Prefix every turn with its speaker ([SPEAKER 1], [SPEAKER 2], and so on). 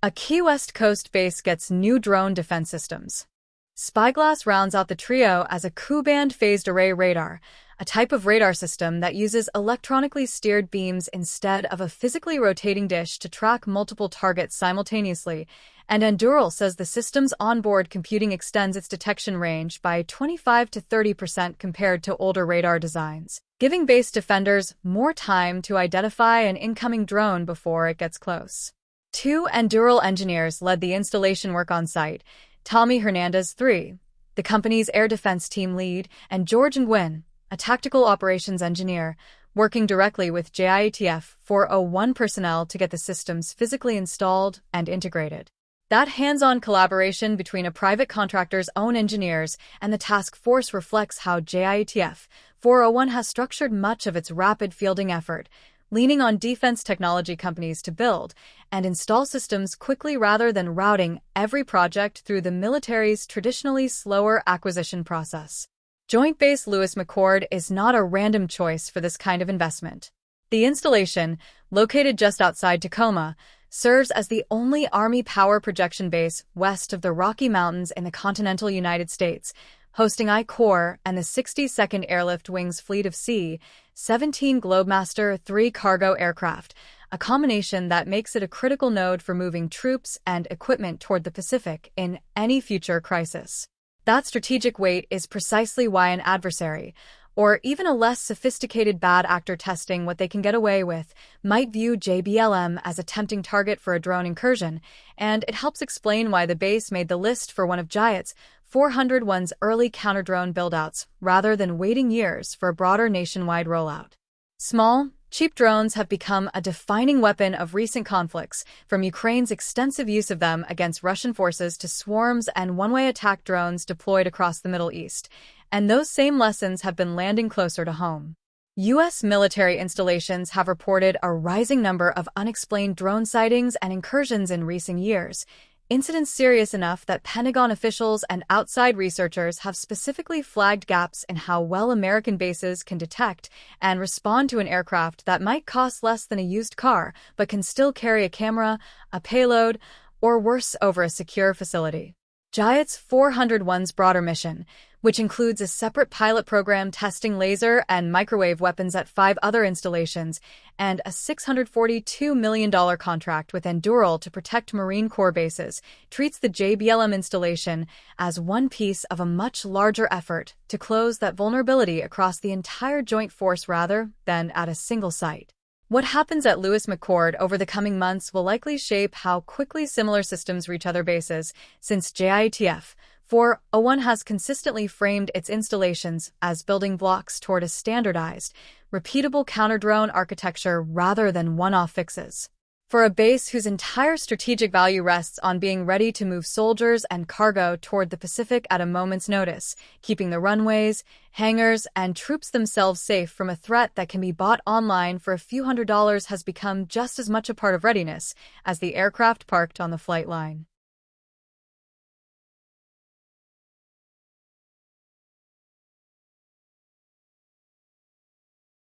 [SPEAKER 1] A Key West Coast base gets new drone defense systems. SpyGlass rounds out the trio as a Ku-band phased array radar, a type of radar system that uses electronically steered beams instead of a physically rotating dish to track multiple targets simultaneously, and Anduril says the system's onboard computing extends its detection range by 25 to 30% compared to older radar designs, giving base defenders more time to identify an incoming drone before it gets close. Two Anduril engineers led the installation work on site: Tommy Hernandez, III, the company's air defense team lead, and George Nguyen, a tactical operations engineer, working directly with JIATF 401 personnel to get the systems physically installed and integrated. That hands-on collaboration between a private contractor's own engineers and the task force reflects how JIATF 401 has structured much of its rapid fielding effort, leaning on defense technology companies to build and install systems quickly rather than routing every project through the military's traditionally slower acquisition process. Joint Base Lewis-McChord is not a random choice for this kind of investment. The installation, located just outside Tacoma, serves as the only Army power projection base west of the Rocky Mountains in the continental United States, hosting I-Corps and the 62nd Airlift Wing's fleet of C-17 Globemaster III cargo aircraft, a combination that makes it a critical node for moving troops and equipment toward the Pacific in any future crisis. That strategic weight is precisely why an adversary, or even a less sophisticated bad actor testing what they can get away with, might view JBLM as a tempting target for a drone incursion, and it helps explain why the base made the list for one of JIAT's 401's early counter-drone buildouts, rather than waiting years for a broader nationwide rollout. Small, cheap drones have become a defining weapon of recent conflicts, from Ukraine's extensive use of them against Russian forces to swarms and one-way attack drones deployed across the Middle East, and those same lessons have been landing closer to home. U.S. military installations have reported a rising number of unexplained drone sightings and incursions in recent years, incidents serious enough that Pentagon officials and outside researchers have specifically flagged gaps in how well American bases can detect and respond to an aircraft that might cost less than a used car but can still carry a camera, a payload, or worse, over a secure facility. JIAT's 401's broader mission, which includes a separate pilot program testing laser and microwave weapons at 5 other installations, and a $642 million contract with Anduril to protect Marine Corps bases, treats the JBLM installation as one piece of a much larger effort to close that vulnerability across the entire joint force rather than at a single site. What happens at Lewis-McChord over the coming months will likely shape how quickly similar systems reach other bases, since JIATF 401 has consistently framed its installations as building blocks toward a standardized, repeatable counter-drone architecture rather than one-off fixes. For a base whose entire strategic value rests on being ready to move soldiers and cargo toward the Pacific at a moment's notice, keeping the runways, hangars, and troops themselves safe from a threat that can be bought online for a few $100s has become just as much a part of readiness as the aircraft parked on the flight line.